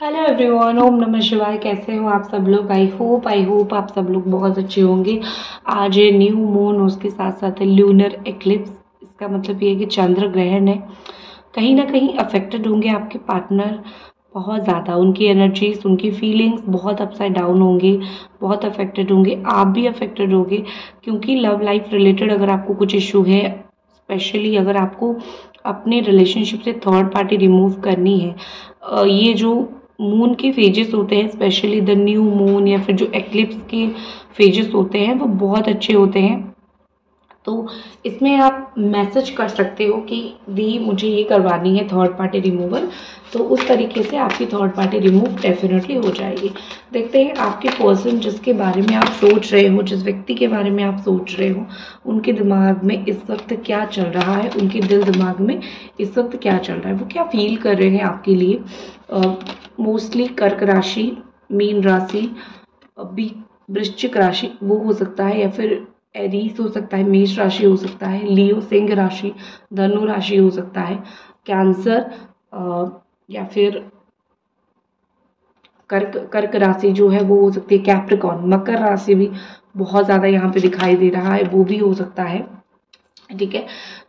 Hello everyone, ओम नमः शिवाय। कैसे हो आप सब लोग? आई होप आप सब लोग बहुत अच्छे होंगे। आज है न्यू मून, उसके साथ साथ है ल्यूनर एक्लिप्स। इसका मतलब ये है कि चंद्र ग्रहण है। कहीं ना कहीं अफेक्टेड होंगे आपके पार्टनर बहुत ज़्यादा। उनकी एनर्जीज, उनकी फीलिंग्स बहुत अपसाइड डाउन होंगे, बहुत अफेक्टेड होंगे। आप भी अफेक्टेड होंगे, क्योंकि लव लाइफ रिलेटेड अगर आपको कुछ इशू है, स्पेशली अगर आपको अपने रिलेशनशिप से थर्ड पार्टी रिमूव करनी है, ये जो मून के फेजेस होते हैं, स्पेशली द न्यू मून या फिर जो एक्लिप्स के फेजेस होते हैं, वो बहुत अच्छे होते हैं। तो इसमें आप मैसेज कर सकते हो कि दी मुझे ये करवानी है थर्ड पार्टी रिमूवल, तो उस तरीके से आपकी थर्ड पार्टी रिमूव डेफिनेटली हो जाएगी। देखते हैं आपके पर्सन जिसके बारे में आप सोच रहे हो, जिस व्यक्ति के बारे में आप सोच रहे हो, उनके दिमाग में इस वक्त क्या चल रहा है, उनके दिल दिमाग में इस वक्त क्या चल रहा है, वो क्या फील कर रहे हैं आपके लिए। मोस्टली कर्क राशि, मीन राशि, वृश्चिक राशि वो हो सकता है, या फिर एरीज हो सकता है, मेष राशि हो सकता है, लियो सिंह राशि, धनु राशि हो सकता है, कैंसर, या फिर कर्क राशि जो है वो हो सकती है, कैप्रिकॉर्न, मकर राशि भी बहुत ज़्यादा यहाँ पे दिखाई दे रहा है, वो भी हो सकता है। ठीक है,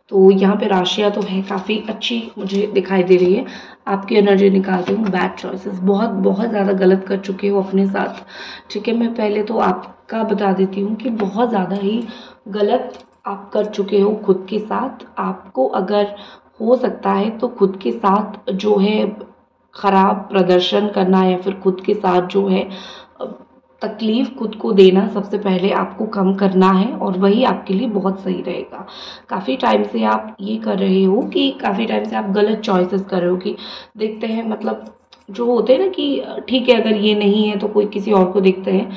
तो यहाँ पे राशियाँ तो है काफ़ी अच्छी मुझे दिखाई दे रही है। आपकी एनर्जी निकालते हूँ। बैड चॉइसेस बहुत बहुत ज़्यादा गलत कर चुके हो अपने साथ। ठीक है, मैं पहले तो आपका बता देती हूँ कि बहुत ज़्यादा ही गलत आप कर चुके हो खुद के साथ। आपको अगर हो सकता है तो खुद के साथ जो है खराब प्रदर्शन करना, या फिर खुद के साथ जो है तकलीफ खुद को देना, सबसे पहले आपको कम करना है, और वही आपके लिए बहुत सही रहेगा। काफ़ी टाइम से आप ये कर रहे हो कि काफ़ी टाइम से आप गलत चॉइसेस कर रहे हो कि देखते हैं, मतलब जो होते हैं ना कि ठीक है अगर ये नहीं है तो कोई किसी और को देखते हैं,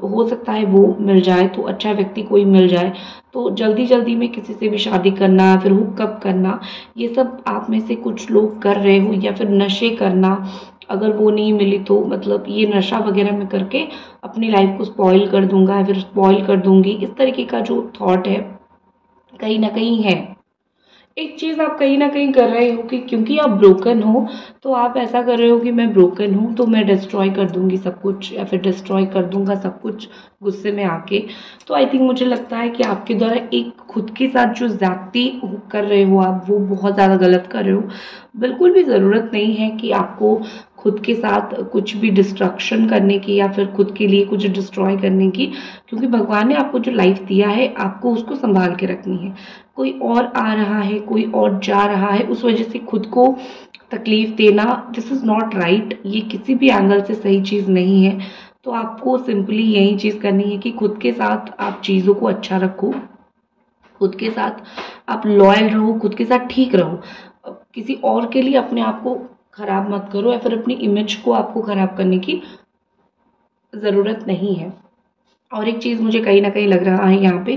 हो सकता है वो मिल जाए, तो अच्छा व्यक्ति कोई मिल जाए, तो जल्दी जल्दी में किसी से भी शादी करना, फिर हुकअप करना, ये सब आप में से कुछ लोग कर रहे हो। या फिर नशे करना, अगर वो नहीं मिली तो मतलब ये नशा वगैरह में करके अपनी लाइफ को स्पॉइल कर दूंगा या फिर स्पॉइल कर दूंगी, इस तरीके का जो थॉट है कहीं ना कहीं है। एक चीज़ आप कहीं ना कहीं कर रहे हो कि क्योंकि आप ब्रोकन हो, तो आप ऐसा कर रहे हो कि मैं ब्रोकन हूँ तो मैं डिस्ट्रॉय कर दूंगी सब कुछ, या फिर डिस्ट्रॉय कर दूंगा सब कुछ गुस्से में आके। तो आई थिंक मुझे लगता है कि आपके द्वारा एक खुद के साथ जो ज्यादती कर रहे हो आप, वो बहुत ज़्यादा गलत कर रहे हो। बिल्कुल भी ज़रूरत नहीं है कि आपको खुद के साथ कुछ भी डिस्ट्रक्शन करने की, या फिर खुद के लिए कुछ डिस्ट्रॉय करने की, क्योंकि भगवान ने आपको जो लाइफ दिया है आपको उसको संभाल के रखनी है। कोई और आ रहा है, कोई और जा रहा है, उस वजह से खुद को तकलीफ देना, दिस इज़ नॉट राइट। ये किसी भी एंगल से सही चीज़ नहीं है। तो आपको सिंपली यही चीज़ करनी है कि खुद के साथ आप चीज़ों को अच्छा रखो, खुद के साथ आप लॉयल रहो, खुद के साथ ठीक रहो। किसी और के लिए अपने आप को खराब मत करो, या फिर अपनी इमेज को आपको खराब करने की ज़रूरत नहीं है। और एक चीज़ मुझे कहीं ना कहीं लग रहा है यहाँ पे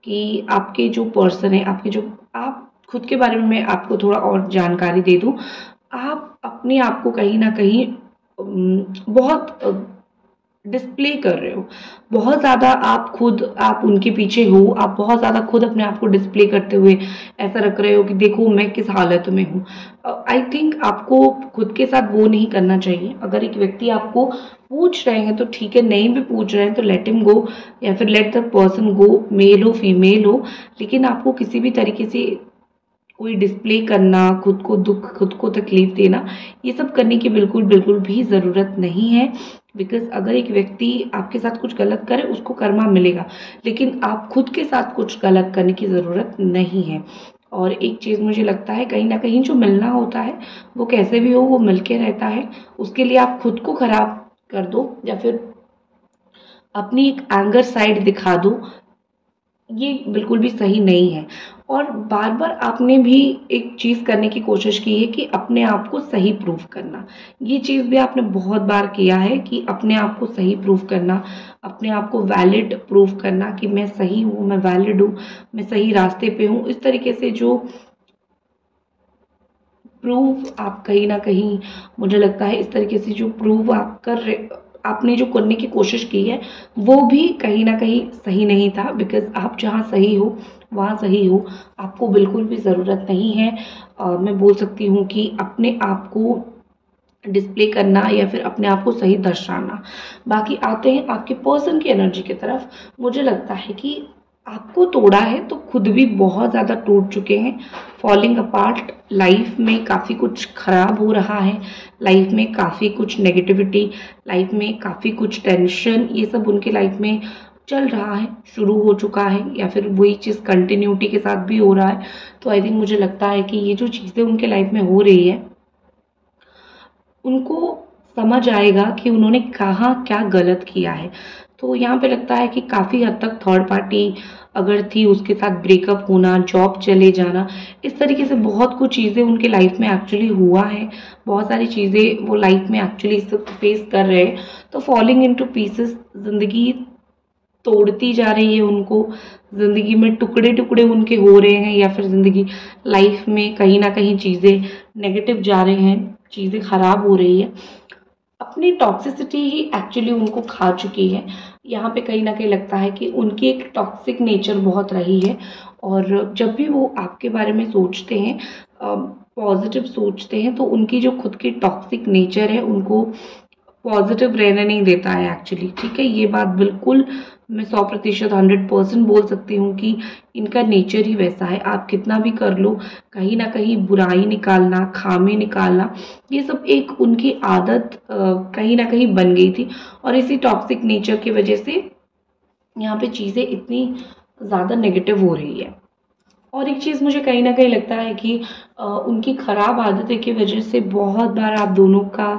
कि आपके जो पर्सन है, आपके जो, आप खुद के बारे में मैं आपको थोड़ा और जानकारी दे दूँ। आप अपने आप को कहीं ना कहीं बहुत डिस्प्ले कर रहे हो, बहुत ज़्यादा आप खुद, आप उनके पीछे हो, आप बहुत ज़्यादा खुद अपने आप को डिस्प्ले करते हुए ऐसा रख रहे हो कि देखो मैं किस हालत में हूँ। आई थिंक आपको खुद के साथ वो नहीं करना चाहिए। अगर एक व्यक्ति आपको पूछ रहे हैं तो ठीक है, नहीं भी पूछ रहे हैं तो लेट हिम गो, या फिर let the person go, male हो फीमेल हो। लेकिन आपको किसी भी तरीके से कोई डिस्प्ले करना, खुद को दुख, खुद को तकलीफ देना, ये सब करने की बिल्कुल बिल्कुल भी ज़रूरत नहीं है। बिकॉज अगर एक व्यक्ति आपके साथ कुछ गलत करे उसको कर्मा मिलेगा, लेकिन आप खुद के साथ कुछ गलत करने की ज़रूरत नहीं है। और एक चीज़ मुझे लगता है कहीं ना कहीं जो मिलना होता है वो कैसे भी हो वो मिल के रहता है। उसके लिए आप खुद को खराब कर दो, या फिर अपनी एक एंगर साइड दिखा दो, ये बिल्कुल भी सही नहीं है। और बार बार आपने भी एक चीज़ करने की कोशिश की है कि अपने आप को सही प्रूफ करना। ये चीज़ भी आपने बहुत बार किया है कि अपने आप को सही प्रूफ करना, अपने आप को वैलिड प्रूफ करना कि मैं सही हूँ, मैं वैलिड हूँ, मैं सही रास्ते पे हूँ। इस तरीके से जो प्रूव आप कहीं ना कहीं, मुझे लगता है इस तरीके से जो प्रूव आप कर रहे, आपने जो करने की कोशिश की है, वो भी कहीं ना कहीं सही नहीं था। बिकॉज आप जहाँ सही हो वहाँ सही हो, आपको बिल्कुल भी ज़रूरत नहीं है। मैं बोल सकती हूँ कि अपने आप को डिस्प्ले करना या फिर अपने आप को सही दर्शाना। बाकी आते हैं आपके पर्सन की एनर्जी की तरफ। मुझे लगता है कि आपको तोड़ा है तो खुद भी बहुत ज़्यादा टूट चुके हैं, फॉलिंग अपार्ट। लाइफ में काफ़ी कुछ खराब हो रहा है, लाइफ में काफ़ी कुछ नेगेटिविटी, लाइफ में काफ़ी कुछ टेंशन, ये सब उनके लाइफ में चल रहा है, शुरू हो चुका है, या फिर वही चीज़ कंटिन्यूटी के साथ भी हो रहा है। तो आई थिंक मुझे लगता है कि ये जो चीज़ें उनके लाइफ में हो रही है, उनको समझ आएगा कि उन्होंने कहाँ क्या गलत किया है। तो यहाँ पे लगता है कि काफ़ी हद तक थर्ड पार्टी अगर थी, उसके साथ ब्रेकअप होना, जॉब चले जाना, इस तरीके से बहुत कुछ चीज़ें उनके लाइफ में एक्चुअली हुआ है। बहुत सारी चीज़ें वो लाइफ में एक्चुअली फेस कर रहे हैं। तो फॉलिंग इनटू पीसेस, ज़िंदगी तोड़ती जा रही है उनको, ज़िंदगी में टुकड़े टुकड़े उनके हो रहे हैं, या फिर ज़िंदगी लाइफ में कहीं ना कहीं चीज़ें नेगेटिव जा रहे हैं, चीज़ें ख़राब हो रही है। अपनी टॉक्सिसिटी ही एक्चुअली उनको खा चुकी है। यहाँ पे कहीं ना कहीं लगता है कि उनकी एक टॉक्सिक नेचर बहुत रही है, और जब भी वो आपके बारे में सोचते हैं, पॉजिटिव सोचते हैं, तो उनकी जो खुद की टॉक्सिक नेचर है उनको पॉजिटिव रहने नहीं देता है एक्चुअली। ठीक है, ये बात बिल्कुल मैं 100% 100% बोल सकती हूँ कि इनका नेचर ही वैसा है। आप कितना भी कर लो, कहीं ना कहीं बुराई निकालना, खामी निकालना, ये सब एक उनकी आदत कहीं ना कहीं बन गई थी, और इसी टॉक्सिक नेचर की वजह से यहाँ पे चीज़ें इतनी ज़्यादा नेगेटिव हो रही है। और एक चीज़ मुझे कहीं ना कहीं लगता है कि उनकी ख़राब आदतें की वजह से बहुत बार आप दोनों का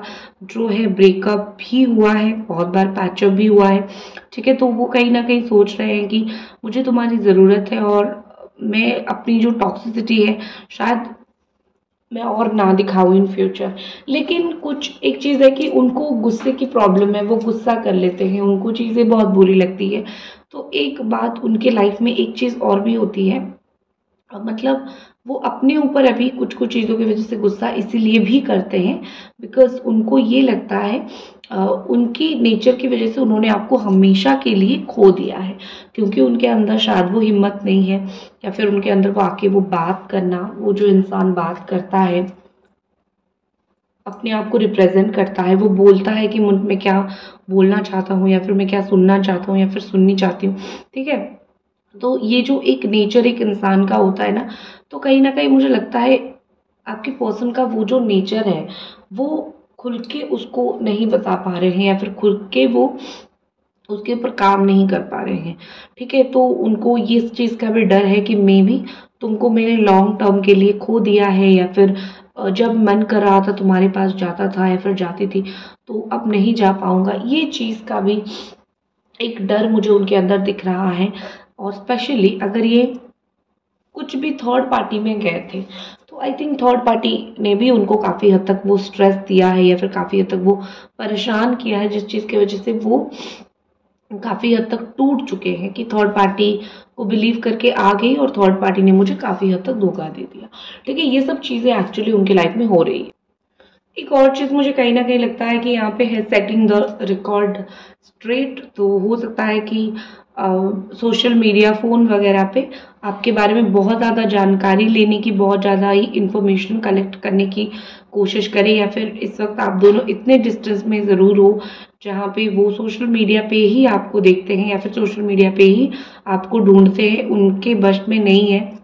जो है ब्रेकअप भी हुआ है, बहुत बार पैचअप भी हुआ है। ठीक है, तो वो कहीं ना कहीं सोच रहे हैं कि मुझे तुम्हारी ज़रूरत है, और मैं अपनी जो टॉक्सिसिटी है शायद मैं और ना दिखाऊँ इन फ्यूचर। लेकिन कुछ एक चीज़ है कि उनको गुस्से की प्रॉब्लम है, वो गुस्सा कर लेते हैं, उनको चीज़ें बहुत बुरी लगती है। तो एक बात उनके लाइफ में एक चीज़ और भी होती है, मतलब वो अपने ऊपर अभी कुछ कुछ चीज़ों की वजह से गुस्सा इसीलिए भी करते हैं बिकॉज उनको ये लगता है उनकी नेचर की वजह से उन्होंने आपको हमेशा के लिए खो दिया है, क्योंकि उनके अंदर शायद वो हिम्मत नहीं है, या फिर उनके अंदर वो आके वो बात करना, वो जो इंसान बात करता है अपने आप को रिप्रेजेंट करता है, वो बोलता है कि मैं क्या बोलना चाहता हूँ, या फिर मैं क्या सुनना चाहता हूँ, या फिर सुननी चाहती हूँ। ठीक है, तो ये जो एक नेचर एक इंसान का होता है ना, तो कहीं ना कहीं मुझे लगता है आपके पर्सन का वो जो नेचर है वो खुल के उसको नहीं बता पा रहे हैं, या फिर खुल के वो उसके ऊपर काम नहीं कर पा रहे हैं। ठीक है, तो उनको ये इस चीज़ का भी डर है कि मे बी तुमको मैंने लॉन्ग टर्म के लिए खो दिया है, या फिर जब मन कर रहा था तुम्हारे पास जाता था या फिर जाती थी, तो अब नहीं जा पाऊंगा। ये चीज़ का भी एक डर मुझे उनके अंदर दिख रहा है। और स्पेशली अगर ये कुछ भी थर्ड पार्टी में गए थे, तो आई थिंक थर्ड पार्टी ने भी उनको काफ़ी हद तक वो स्ट्रेस दिया है, या फिर काफ़ी हद तक वो परेशान किया है, जिस चीज़ की वजह से वो काफ़ी हद तक टूट चुके हैं कि थर्ड पार्टी को बिलीव करके आ गई और थर्ड पार्टी ने मुझे काफ़ी हद तक धोखा दे दिया। ठीक है, ये सब चीज़ें एक्चुअली उनके लाइफ में हो रही है। एक और चीज़ मुझे कहीं ना कहीं लगता है कि यहाँ पे है सेटिंग द रिकॉर्ड स्ट्रेट। तो हो सकता है कि सोशल मीडिया, फ़ोन वगैरह पे आपके बारे में बहुत ज़्यादा जानकारी लेने की, बहुत ज़्यादा ही इंफॉर्मेशन कलेक्ट करने की कोशिश करें, या फिर इस वक्त आप दोनों इतने डिस्टेंस में ज़रूर हो जहाँ पे वो सोशल मीडिया पे ही आपको देखते हैं, या फिर सोशल मीडिया पे ही आपको ढूंढते हैं, उनके वश में नहीं है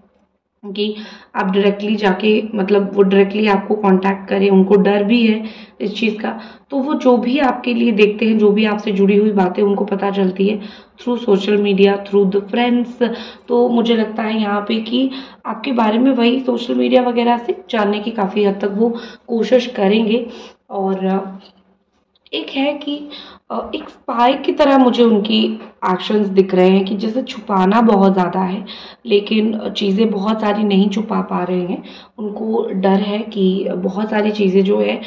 कि आप डायरेक्टली जाके, मतलब वो डायरेक्टली आपको कांटेक्ट करें, उनको डर भी है इस चीज़ का। तो वो जो भी आपके लिए देखते हैं, जो भी आपसे जुड़ी हुई बातें उनको पता चलती है through social media, through the friends. तो मुझे लगता है यहाँ पे कि आपके बारे में वही सोशल मीडिया वगैरह से जानने की काफ़ी हद तक वो कोशिश करेंगे। और एक है कि एक स्पाई की तरह मुझे उनकी एक्शंस दिख रहे हैं कि जैसे छुपाना बहुत ज़्यादा है, लेकिन चीज़ें बहुत सारी नहीं छुपा पा रहे हैं। उनको डर है कि बहुत सारी चीज़ें जो है,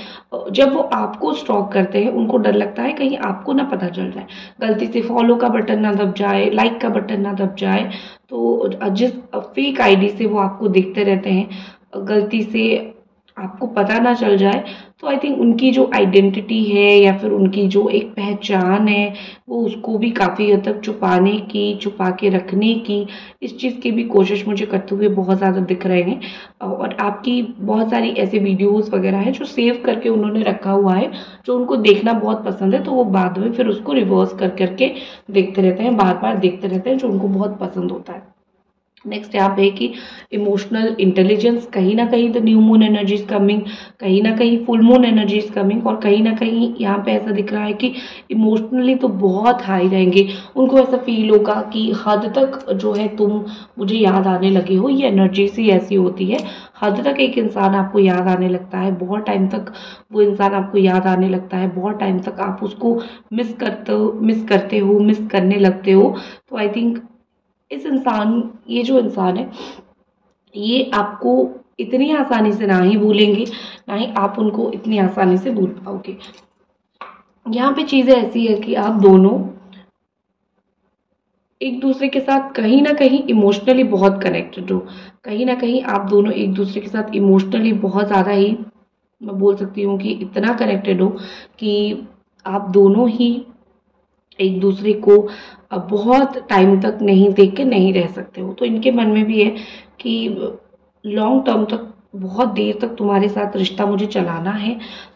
जब वो आपको स्टॉक करते हैं उनको डर लगता है कहीं आपको ना पता चल जाए, गलती से फॉलो का बटन ना दब जाए, लाइक का बटन ना दब जाए। तो जिस फेक आईडी से वो आपको देखते रहते हैं, गलती से आपको पता ना चल जाए, तो आई थिंक उनकी जो आइडेंटिटी है या फिर उनकी जो एक पहचान है वो उसको भी काफ़ी हद तक छुपाने की, छुपा के रखने की, इस चीज़ की भी कोशिश मुझे करते हुए बहुत ज़्यादा दिख रहे हैं। और आपकी बहुत सारी ऐसे वीडियोस वगैरह है जो सेव करके उन्होंने रखा हुआ है, जो उनको देखना बहुत पसंद है, तो वो बाद में फिर उसको रिवर्स कर करके देखते रहते हैं, बार बार देखते रहते हैं, जो उनको बहुत पसंद होता है। नेक्स्ट यहाँ पे कि इमोशनल इंटेलिजेंस, कहीं ना कहीं the new moon energy is coming, कहीं ना कहीं full moon energy is coming, और कहीं ना कहीं यहाँ पे ऐसा दिख रहा है कि इमोशनली तो बहुत हाई रहेंगे। उनको ऐसा फील होगा कि हद तक जो है तुम मुझे याद आने लगे हो। ये एनर्जी सी ऐसी होती है, हद तक एक इंसान आपको याद आने लगता है, बहुत टाइम तक वो इंसान आपको याद आने लगता है, बहुत टाइम तक आप उसको मिस करते हो, मिस करने लगते हो। तो आई थिंक ये जो इंसान है, ये आपको इतनी आसानी से ना ही भूलेंगे, ना ही आप उनको इतनी आसानी से भूल पाओगे। यहाँ पे चीज़ें ऐसी है कि आप दोनों एक दूसरे के साथ कहीं ना कहीं इमोशनली बहुत कनेक्टेड हो, कहीं ना कहीं आप दोनों एक दूसरे के साथ इमोशनली बहुत ज़्यादा ही, मैं बोल सकती हूँ कि इतना कनेक्टेड हो कि आप दोनों ही एक दूसरे को बहुत टाइम तक नहीं देख के नहीं रह सकते हो। तो इनके मन में भी है कि लॉन्ग टर्म तक, बहुत देर तक तुम्हारे साथ रिश्ता मुझे चलाना है,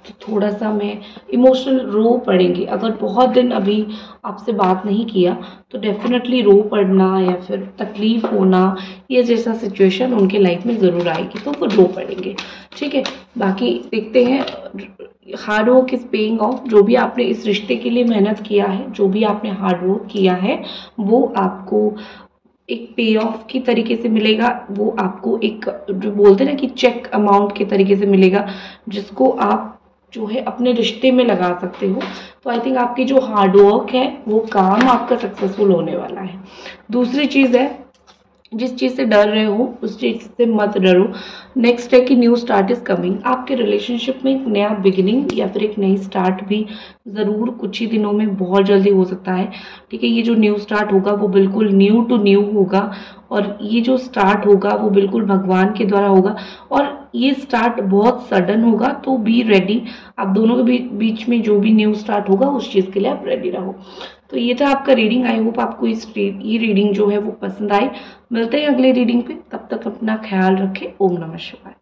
तो थोड़ा सा मैं इमोशनल रो पड़ेंगे। अगर बहुत दिन अभी आपसे बात नहीं किया तो डेफिनेटली रो पड़ना या फिर तकलीफ होना, ये जैसा सिचुएशन उनके लाइफ में ज़रूर आएगी, तो वो रो पड़ेंगे। ठीक है, बाकी देखते हैं, hard work is paying off. जो भी आपने इस रिश्ते के लिए मेहनत किया है, जो भी आपने हार्ड वर्क किया है, वो आपको एक पे ऑफ की तरीके से मिलेगा। वो आपको एक, जो बोलते हैं ना कि चेक अमाउंट के तरीके से मिलेगा, जिसको आप जो है अपने रिश्ते में लगा सकते हो। तो आई थिंक आपकी जो हार्ड वर्क है वो काम आपका सक्सेसफुल होने वाला है। दूसरी चीज़ है, जिस चीज़ से डर रहे हो उस चीज़ से मत डरो। नेक्स्ट है कि न्यू स्टार्ट इज कमिंग। आपके रिलेशनशिप में एक नया बिगिनिंग या फिर एक नई स्टार्ट भी ज़रूर कुछ ही दिनों में बहुत जल्दी हो सकता है। ठीक है, ये जो न्यू स्टार्ट होगा वो बिल्कुल न्यू टू न्यू होगा, और ये जो स्टार्ट होगा वो बिल्कुल भगवान के द्वारा होगा, और ये स्टार्ट बहुत सडन होगा। तो बी रेडी, आप दोनों के बीच में जो भी न्यू स्टार्ट होगा उस चीज़ के लिए आप रेडी रहो। तो ये था आपका रीडिंग। आई होप आपको ये रीडिंग जो है वो पसंद आई। मिलते हैं अगले रीडिंग पे, तब तक अपना ख्याल रखें। ओम नमः शिवाय।